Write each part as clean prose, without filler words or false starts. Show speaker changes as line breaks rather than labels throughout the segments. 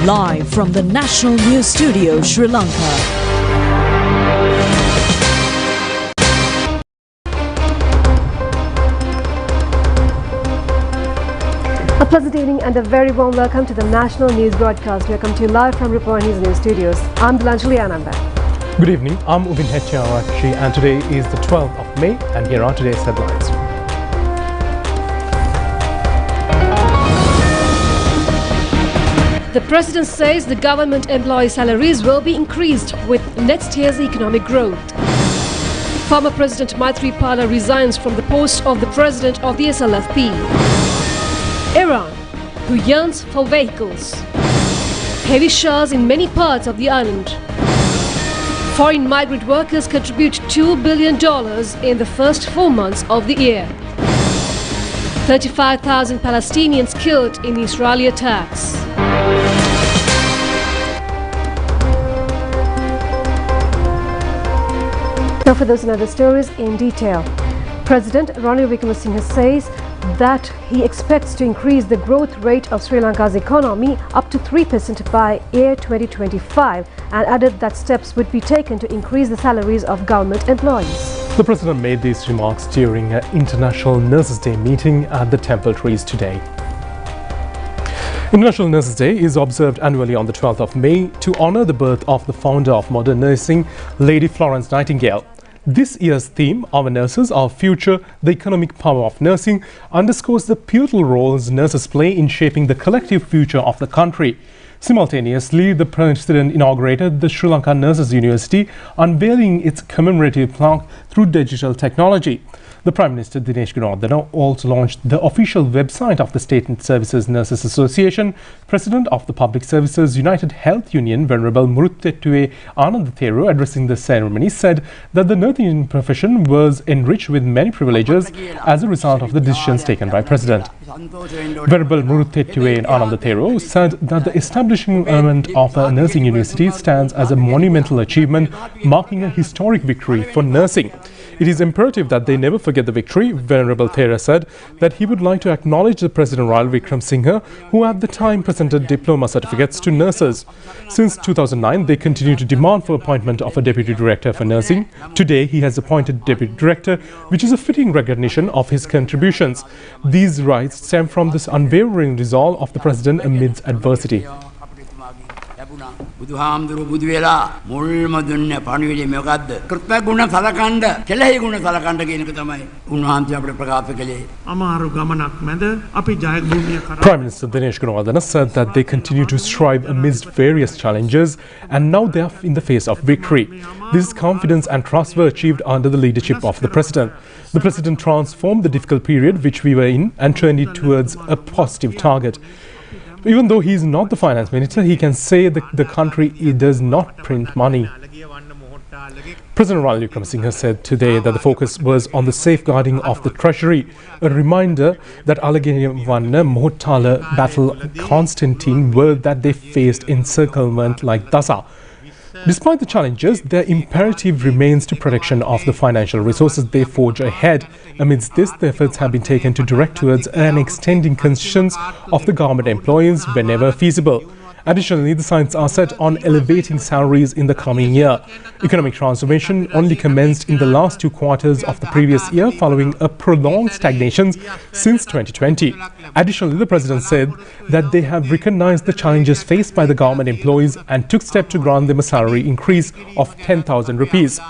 Live from the National News Studio, Sri Lanka.
A pleasant evening and a very warm welcome to the National News Broadcast. We come to you live from Rupavahini's News Studios. I'm Dilanjali Ananda.
Good evening, I'm Ubin Hetchiarakshi and today is the 12th of May and here are today's headlines.
The President says the government employee salaries will be increased with next year's economic growth. Former President Maithripala resigns from the post of the President of the SLFP. Iran, who yearns for vehicles. Heavy showers in many parts of the island. Foreign migrant workers contribute $2 billion in the first 4 months of the year. 35,000 Palestinians killed in Israeli attacks. Now for those and other stories in detail. President Ranil Wickremesinghe says that he expects to increase the growth rate of Sri Lanka's economy up to 3% by year 2025 and added that steps would be taken to increase the salaries of government employees.
The President made these remarks during an International Nurses Day meeting at the Temple Trees today. International Nurses Day is observed annually on the 12th of May to honour the birth of the founder of modern nursing, Lady Florence Nightingale. This year's theme, Our Nurses, Our Future, the Economic Power of Nursing, underscores the pivotal roles nurses play in shaping the collective future of the country. Simultaneously, the President inaugurated the Sri Lanka Nurses University, unveiling its commemorative plaque through digital technology. The Prime Minister Dinesh Gunawardena also launched the official website of the State Services Nurses Association. President of the Public Services United Health Union, Venerable Muruthettuwe Anandathero, addressing the ceremony, said that the nursing profession was enriched with many privileges as a result of the decisions taken by President. Venerable Muruthettuwe Anandathero said that the establishment of a nursing university stands as a monumental achievement, marking a historic victory for nursing. It is imperative that they never forget the victory. Venerable Thera said that he would like to acknowledge the President Ranil Wickremesinghe, who at the time presented diploma certificates to nurses. Since 2009, they continue to demand for appointment of a Deputy Director for Nursing. Today, he has appointed Deputy Director, which is a fitting recognition of his contributions. These rights stem from this unwavering resolve of the President amidst adversity.
බුදුහාමුදුරුවෝ බුදු වෙලා මුල්ම දුන්නේ පණිවිඩය මොකද්ද? කෘතගුණ සලකන්න, කෙලෙහි ගුණ සලකන්න කියන එක තමයි උන්වහන්සේ අපිට ප්‍රකාශ කළේ. අමාරු ගමනක් මැද අපි ජයග්‍රහණය කරා.
Prime Minister Dinesh Gunawardena said that they continue to strive amidst various challenges and now they are in the face of victory. This confidence and trust were achieved under the leadership of the President. The President transformed the difficult period which we were in and turned it towards a positive target. Even though he is not the finance minister, he can say that the country does not print money. President Ranil Wickremesinghe said today that the focus was on the safeguarding of the treasury, a reminder that Alagayawanna Mohotala battle Constantine were that they faced encirclement like Gaza. Despite the challenges, their imperative remains to protection of the financial resources they forge ahead. Amidst this, the efforts have been taken to direct towards an extending concessions of the government employees whenever feasible. Additionally, the sights are set on elevating salaries in the coming year. Economic transformation only commenced in the last 2 quarters of the previous year following a prolonged stagnation since 2020. Additionally, the President said that they have recognized the challenges faced by the government employees and took steps to grant them a salary increase of 10,000 rupees.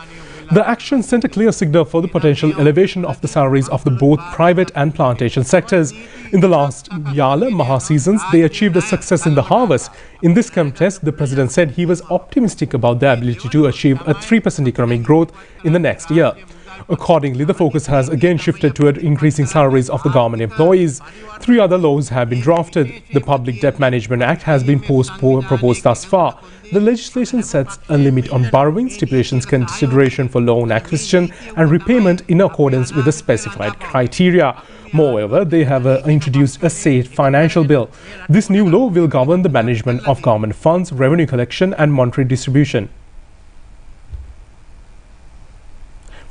The action sent a clear signal for the potential elevation of the salaries of the both private and plantation sectors. In the last Yala Maha seasons, they achieved a success in the harvest. In this context, the President said he was optimistic about their ability to achieve a 3% economic growth in the next year. Accordingly, the focus has again shifted toward increasing salaries of the government employees. 3 other laws have been drafted. The Public Debt Management Act has been proposed thus far. The legislation sets a limit on borrowing, stipulations consideration for loan acquisition and repayment in accordance with the specified criteria. Moreover, they have introduced a safe financial bill. This new law will govern the management of government funds, revenue collection and monetary distribution.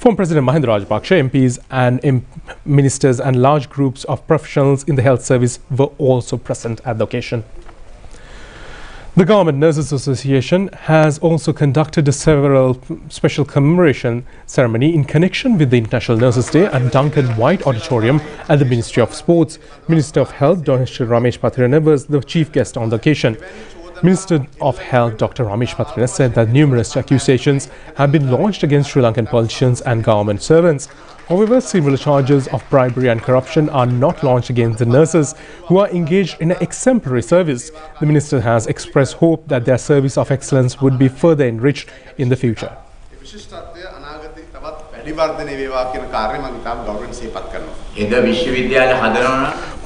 Former President Mahinda Rajapaksa, MPs and ministers and large groups of professionals in the health service were also present at the occasion. The Government Nurses Association has also conducted several special commemoration ceremony in connection with the International Nurses Day at Duncan White Auditorium at the Ministry of Sports. Minister of Health Dr. Ramesh Patrana was the chief guest on the occasion. Minister of Health Dr. Ramesh Patrana said that numerous accusations have been launched against Sri Lankan politicians and government servants. However, similar charges of bribery and corruption are not launched against the nurses who are engaged in an exemplary service. The minister has expressed hope that their service of excellence would be further enriched in the future.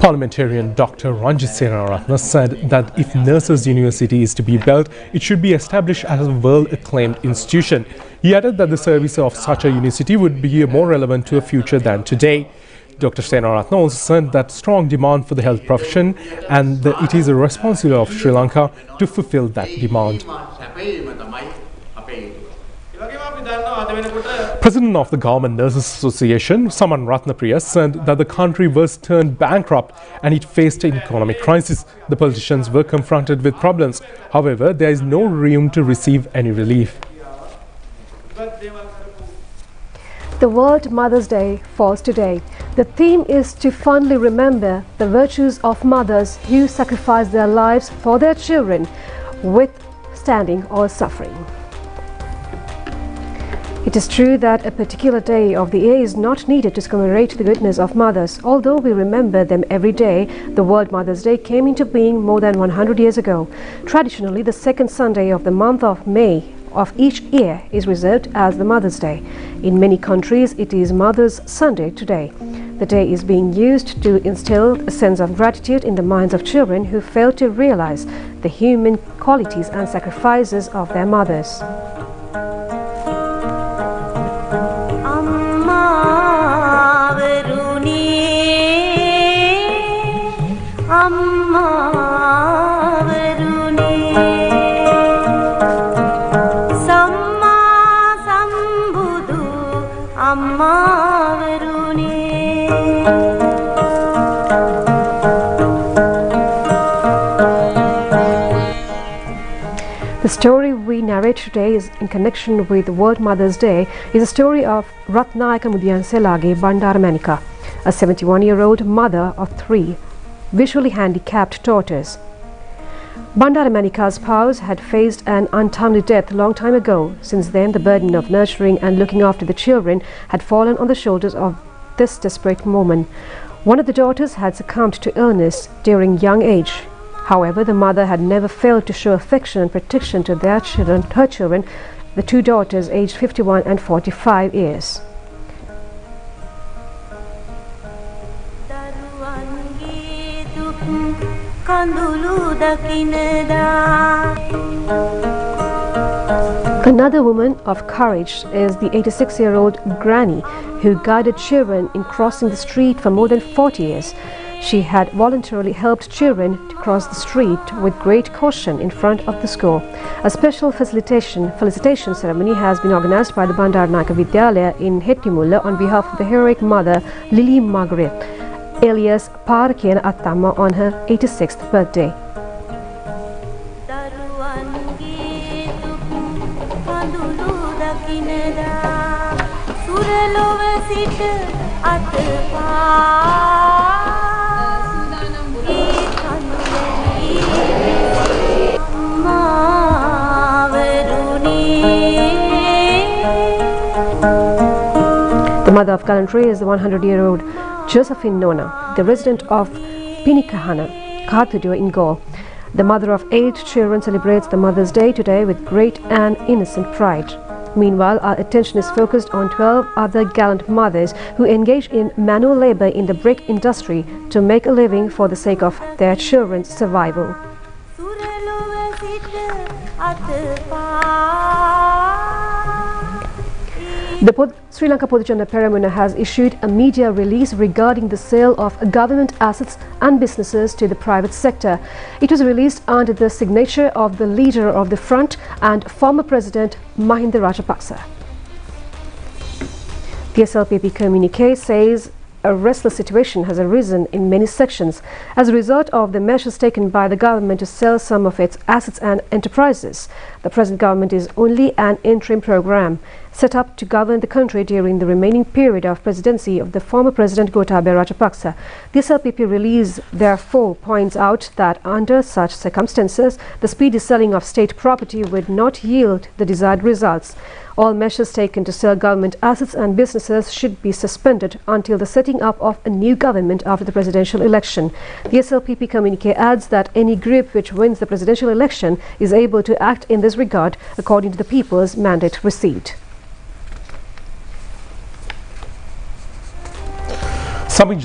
Parliamentarian Dr. Ranjit Senaratne said that if Nurses University is to be built, it should be established as a world-acclaimed institution. He added that the service of such a university would be more relevant to a future than today. Dr. Senaratne also said that strong demand for the health profession and that it is a responsibility of Sri Lanka to fulfill that demand. President of the Government Nurses Association, Saman Ratnapriya, said that the country was turned bankrupt and it faced an economic crisis. The politicians were confronted with problems. However, there is no room to receive any relief.
The World Mother's Day falls today. The theme is to fondly remember the virtues of mothers who sacrifice their lives for their children, withstanding all suffering. It is true that a particular day of the year is not needed to commemorate the goodness of mothers. Although we remember them every day, the World Mother's Day came into being more than 100 years ago. Traditionally, the second Sunday of the month of May of each year is reserved as the Mother's Day. In many countries, it is Mother's Sunday today. The day is being used to instill a sense of gratitude in the minds of children who fail to realize the human qualities and sacrifices of their mothers. The story we narrate today is in connection with World Mother's Day is a story of Ratnayaka Mudiyanselage Bandaramanika, a 71-year-old mother of 3 visually handicapped daughters. Bandaramanika's spouse had faced an untimely death a long time ago. Since then, the burden of nurturing and looking after the children had fallen on the shoulders of this desperate woman. One of the daughters had succumbed to illness during young age. However, the mother had never failed to show affection and protection to her children, the 2 daughters aged 51 and 45 years. Another woman of courage is the 86-year-old granny who guided children in crossing the street for more than 40 years. She had voluntarily helped children to cross the street with great caution in front of the school. A special felicitation ceremony has been organized by the Bandaranaika Vidyalaya in Hettimulla on behalf of the heroic mother Lily Margaret, alias Parakena Attamma, on her 86th birthday. The mother of gallantry is the 100-year-old Josephine Nona, the resident of Pinikahana, Kathudio in Gaul. The mother of 8 children celebrates the Mother's Day today with great and innocent pride. Meanwhile, our attention is focused on 12 other gallant mothers who engage in manual labor in the brick industry to make a living for the sake of their children's survival. The Sri Lanka Podujana Peramuna has issued a media release regarding the sale of government assets and businesses to the private sector. It was released under the signature of the leader of the front and former President Mahinda Rajapaksa. The SLFP communique says a restless situation has arisen in many sections as a result of the measures taken by the government to sell some of its assets and enterprises. The present government is only an interim program set up to govern the country during the remaining period of presidency of the former President Gotabaya Rajapaksa. The SLPP release therefore points out that under such circumstances, the speedy selling of state property would not yield the desired results. All measures taken to sell government assets and businesses should be suspended until the setting up of a new government after the presidential election. The SLPP communiqué adds that any group which wins the presidential election is able to act in this regard according to the people's mandate received.
Samik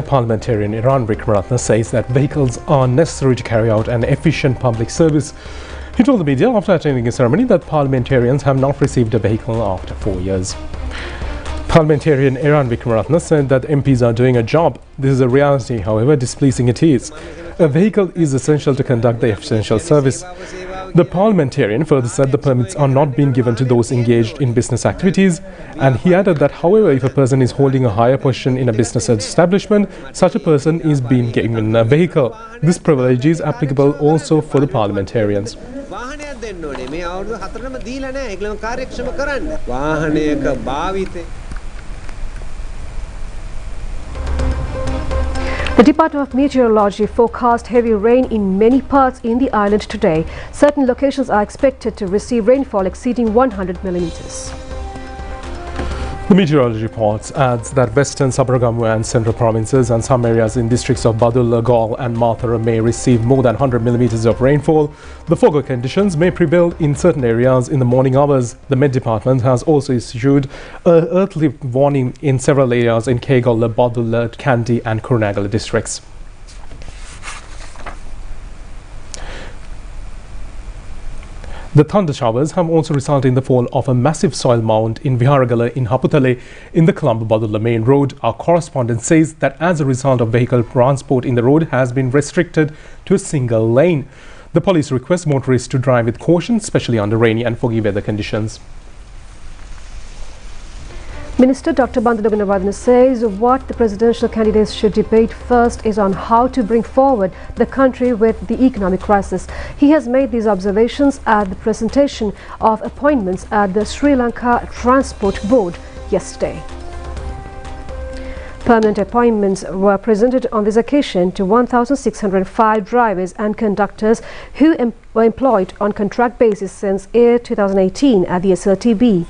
parliamentarian Iran Vikramaratne says that vehicles are necessary to carry out an efficient public service. He told the media after attending a ceremony that parliamentarians have not received a vehicle after 4 years. Parliamentarian Iran Vikramaratne said that MPs are doing a job. This is a reality, however displeasing it is. A vehicle is essential to conduct the essential service. The parliamentarian further said the permits are not being given to those engaged in business activities, and he added that however if a person is holding a higher position in a business establishment, such a person is being given a vehicle. This privilege is applicable also for the parliamentarians.
The Department of Meteorology forecast heavy rain in many parts in the island today. Certain locations are expected to receive rainfall exceeding 100 millimeters.
The meteorology reports adds that western Sabaragamu and central provinces and some areas in districts of Badul, Gaul and Mathura may receive more than 100 millimeters of rainfall. The foggy conditions may prevail in certain areas in the morning hours. The Met Department has also issued an earthly warning in several areas in Kegolla, Badul, Kandy and Kurunegala districts. The thunder showers have also resulted in the fall of a massive soil mound in Viharagala in Haputale in the Colombo-Badulla main road. Our correspondent says that as a result of vehicle transport in the road has been restricted to a single lane. The police request motorists to drive with caution, especially under rainy and foggy weather conditions.
Minister Dr. Bandula Gunawardena says what the presidential candidates should debate first is on how to bring forward the country with the economic crisis. He has made these observations at the presentation of appointments at the Sri Lanka Transport Board yesterday. Permanent appointments were presented on this occasion to 1,605 drivers and conductors who were employed on contract basis since year 2018 at the SLTB.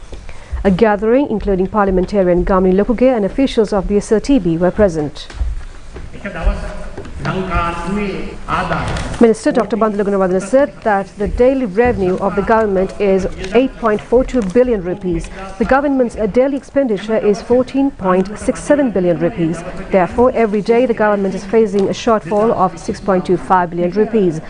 A gathering including parliamentarian Gamini Lokuge and officials of the SLTB were present. Minister Dr. Bandula Gunawardena said that the daily revenue of the government is 8.42 billion rupees. The government's daily expenditure is 14.67 billion rupees. Therefore, every day the government is facing a shortfall of 6.25 billion rupees.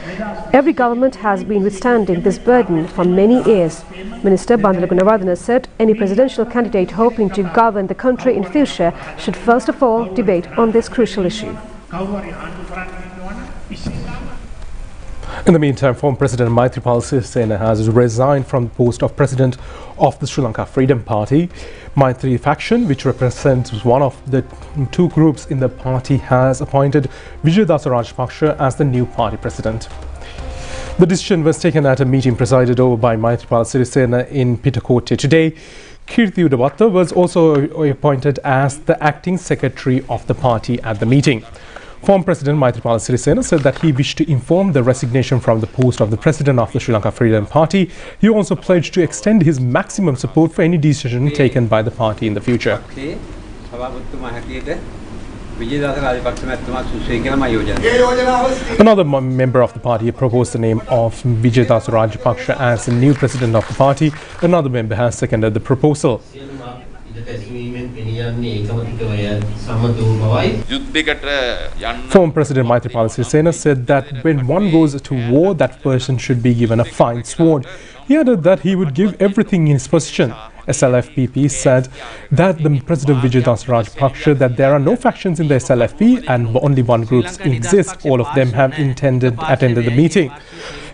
Every government has been withstanding this burden for many years. Minister Bandula Gunawardena said any presidential candidate hoping to govern the country in future should first of all debate on this crucial issue.
In the meantime, former President Maithripala Sirisena has resigned from the post of President of the Sri Lanka Freedom Party. Maitri faction, which represents one of the two groups in the party, has appointed Vijayadasa Rajapaksa as the new party president. The decision was taken at a meeting presided over by Maithripala Sirisena in Pitakote today. Kirti Udavatta was also appointed as the acting secretary of the party at the meeting. Former President Maithripala Sirisena said that he wished to inform the resignation from the post of the President of the Sri Lanka Freedom Party. He also pledged to extend his maximum support for any decision taken by the party in the future. Another member of the party proposed the name of Vijayadasa Rajapaksa as the new president of the party. Another member has seconded the proposal. Former President Maithripala Sirisena said that when one goes to war, that person should be given a fine sword. He added that he would give everything in his possession. SLFP said that the President Vijayadasa Rajapaksa that there are no factions in the SLFP and only one group exists. All of them have attended the meeting.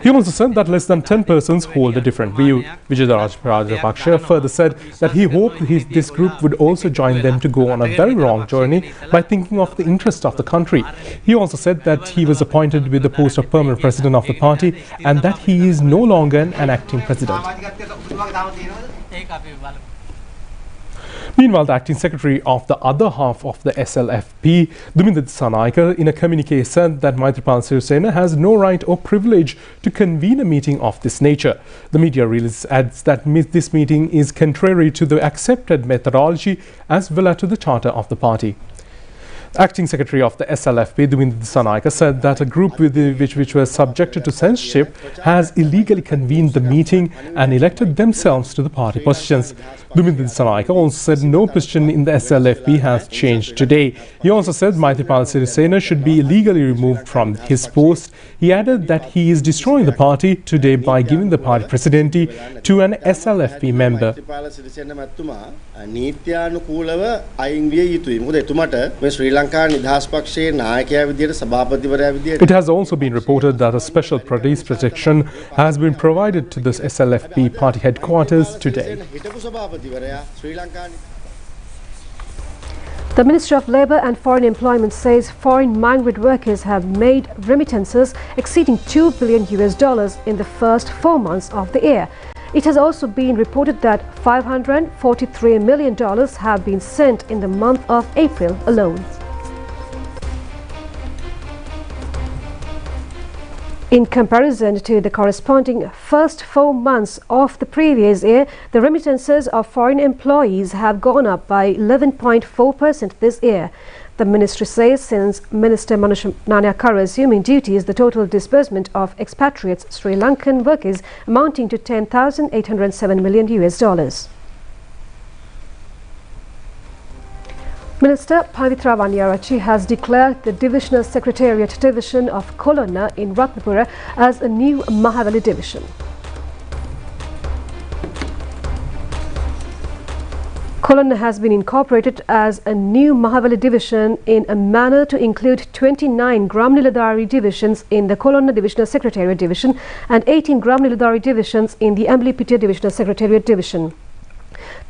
He also said that less than 10 persons hold a different view. Vijay Rajapaksa further said that he hoped this group would also join them to go on a very long journey by thinking of the interest of the country. He also said that he was appointed with the post of permanent president of the party and that he is no longer an acting president. Meanwhile, the acting secretary of the other half of the SLFP, Duminda Dissanayake, in a communique said that Maithripala Sirisena has no right or privilege to convene a meeting of this nature. The media release adds that this meeting is contrary to the accepted methodology as well as to the charter of the party. Acting Secretary of the SLFP, Duminda Dissanayake, said that a group which was subjected to censorship has illegally convened the meeting and elected themselves to the party positions. Duminda Dissanayake also said no position in the SLFP has changed today. He also said Maithripala Sirisena should be illegally removed from his post. He added that he is destroying the party today by giving the party presidency to an SLFP member. It has also been reported that a special police protection has been provided to this SLFP party headquarters today.
The Ministry of Labour and Foreign Employment says foreign migrant workers have made remittances exceeding $2 billion in the first 4 months of the year. It has also been reported that $543 million have been sent in the month of April alone. In comparison to the corresponding first 4 months of the previous year, the remittances of foreign employees have gone up by 11.4% this year. The ministry says since Minister Manush Nanayakkara assuming duties, the total disbursement of expatriates Sri Lankan workers amounting to $10,807 million. Minister Pavitra Vanyarachi has declared the Divisional Secretariat Division of Kolonna in Ratnapura as a new Mahaweli division. Kolonna has been incorporated as a new Mahaweli division in a manner to include 29 Gram Niladhari divisions in the Kolonna Divisional Secretariat Division and 18 Gram Niladhari divisions in the Ambalippitiya Divisional Secretariat Division.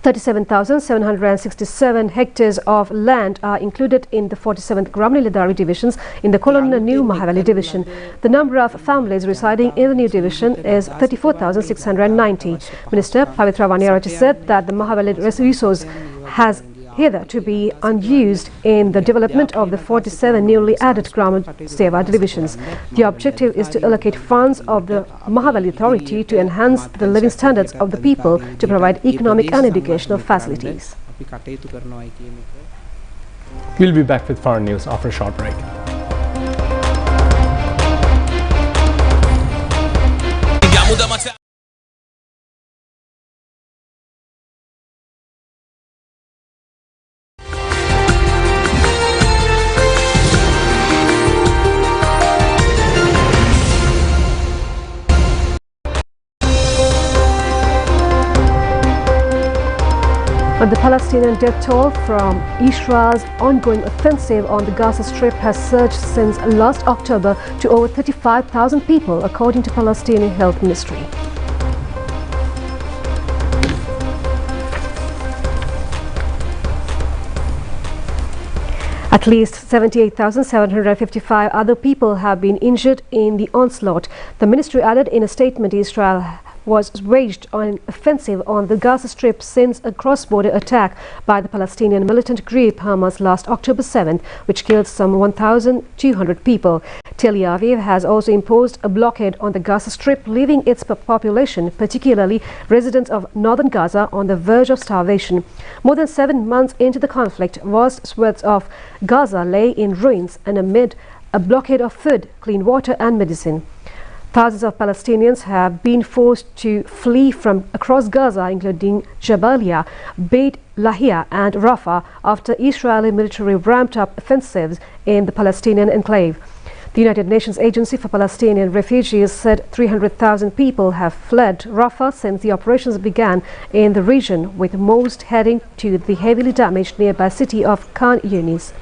37,767 hectares of land are included in the 47th Gram Niladhari divisions in the Kolonna New Mahaweli division. The number of families residing in the new division is 34,690. Minister Pavitra Vanyarachi said that the Mahaweli resource has hitherto be unused in the development of the 47 newly added Gram Seva divisions. The objective is to allocate funds of the Mahaweli Authority to enhance the living standards of the people to provide economic and educational facilities.
We'll be back with foreign news after a short break.
But the Palestinian death toll from Israel's ongoing offensive on the Gaza Strip has surged since last October to over 35,000 people, according to Palestinian Health Ministry. At least 78,755 other people have been injured in the onslaught. The ministry added in a statement Israel was waged on an offensive on the Gaza Strip since a cross-border attack by the Palestinian militant group Hamas last October 7th, which killed some 1,200 people. Tel Aviv has also imposed a blockade on the Gaza Strip, leaving its population, particularly residents of northern Gaza, on the verge of starvation. More than 7 months into the conflict, vast swaths of Gaza lay in ruins and amid a blockade of food, clean water and medicine. Thousands of Palestinians have been forced to flee from across Gaza, including Jabalia, Beit Lahia and Rafah, after Israeli military ramped up offensives in the Palestinian enclave. The United Nations Agency for Palestinian Refugees said 300,000 people have fled Rafah since the operations began in the region, with most heading to the heavily damaged nearby city of Khan Yunis,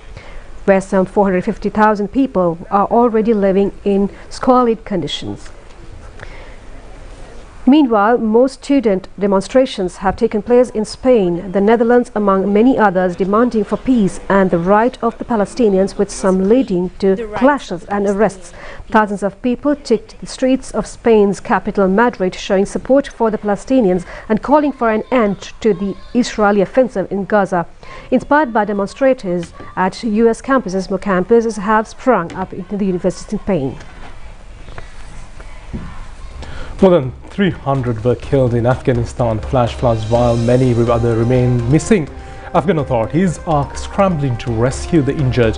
where some 450,000 people are already living in squalid conditions. Meanwhile, most student demonstrations have taken place in Spain, the Netherlands, among many others, demanding for peace and the right of the Palestinians, with some leading to clashes and arrests. Thousands of people took to the streets of Spain's capital, Madrid, showing support for the Palestinians and calling for an end to the Israeli offensive in Gaza. Inspired by demonstrators at US campuses, more campuses have sprung up in the universities in Spain.
More than 300 were killed in Afghanistan flash floods, while many others remain missing. Afghan authorities are scrambling to rescue the injured.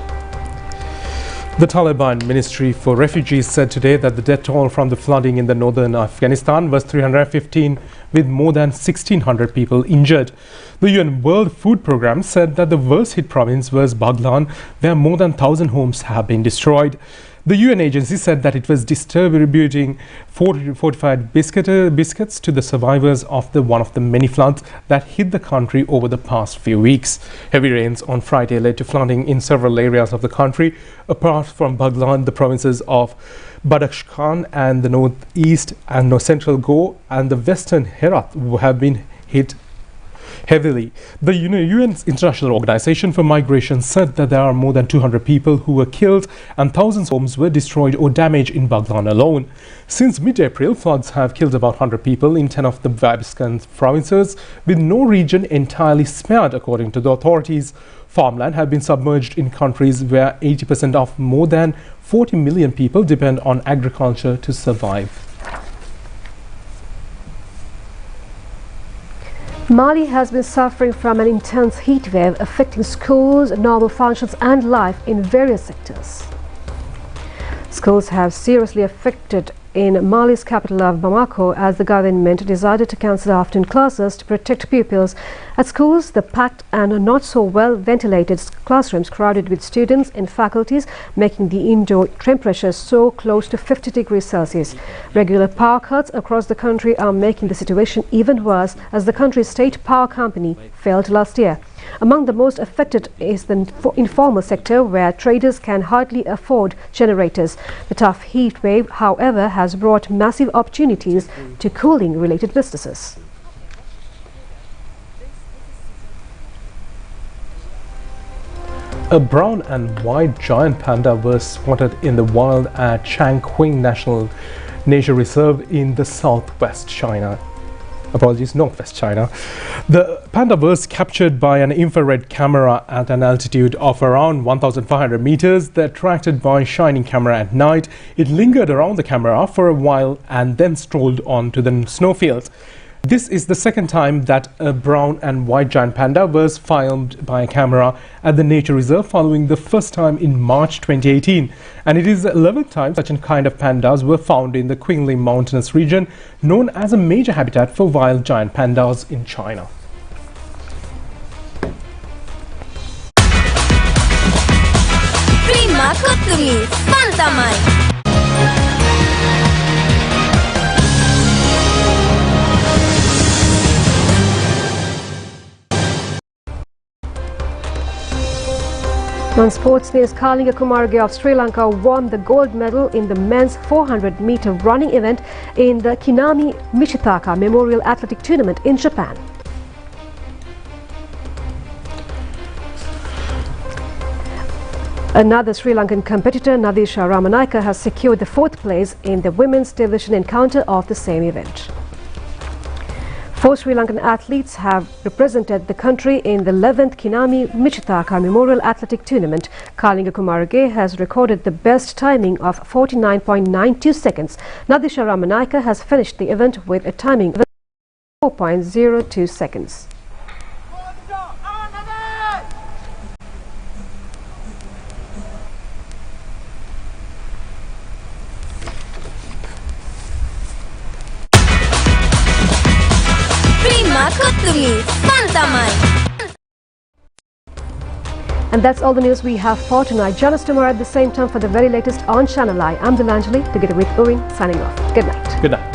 The Taliban Ministry for Refugees said today that the death toll from the flooding in the northern Afghanistan was 315, with more than 1,600 people injured. The UN World Food Programme said that the worst hit province was Baghlan, where more than 1,000 homes have been destroyed. The UN agency said that it was distributing fortified biscuits to the survivors of one of the many floods that hit the country over the past few weeks. Heavy rains on Friday led to flooding in several areas of the country. Apart from Baghlan, the provinces of Badakhshan and the northeast and central Go and the western Herat have been hit heavily. The UN's International Organization for Migration said that there are more than 200 people who were killed and thousands of homes were destroyed or damaged in Baghlan alone. Since mid-April, floods have killed about 100 people in 10 of the Afghan provinces, with no region entirely spared, according to the authorities. Farmland have been submerged in countries where 80% of more than 40 million people depend on agriculture to survive.
Mali has been suffering from an intense heat wave affecting schools, normal functions and life in various sectors. Schools have seriously affected in Mali's capital of Bamako, as the government decided to cancel afternoon classes to protect pupils. At schools, the packed and not so well ventilated classrooms crowded with students and faculties, making the indoor temperature so close to 50 degrees Celsius. Regular power cuts across the country are making the situation even worse, as the country's state power company failed last year. Among the most affected is the informal sector, where traders can hardly afford generators. The tough heat wave, however, has brought massive opportunities to cooling-related businesses.
A brown and white giant panda was spotted in the wild at Changqing National Nature Reserve in the southwest China. Northwest China. The panda was captured by an infrared camera at an altitude of around 1,500 meters. Attracted by shining camera at night, it lingered around the camera for a while and then strolled on to the snowfields. This is the second time that a brown and white giant panda was filmed by a camera at the nature reserve, following the first time in March 2018. And it is the 11th time such a kind of pandas were found in the Qinghai mountainous region, known as a major habitat for wild giant pandas in China.
Non-sports news, Kalinga Kumarage of Sri Lanka won the gold medal in the men's 400-meter running event in the Kinami Michitaka Memorial Athletic Tournament in Japan. Another Sri Lankan competitor, Nadisha Ramanayake, has secured the 4th place in the women's division encounter of the same event. 4 Sri Lankan athletes have represented the country in the 11th Kinami Michitaka Memorial Athletic Tournament. Kalinga Kumarage has recorded the best timing of 49.92 seconds. Nadisha Ramanayake has finished the event with a timing of 4.02 seconds. And that's all the news we have for tonight. Join us tomorrow at the same time for the very latest on Channel Eye. I'm Dilanjali, together with Owen, signing off. Good night.
Good night.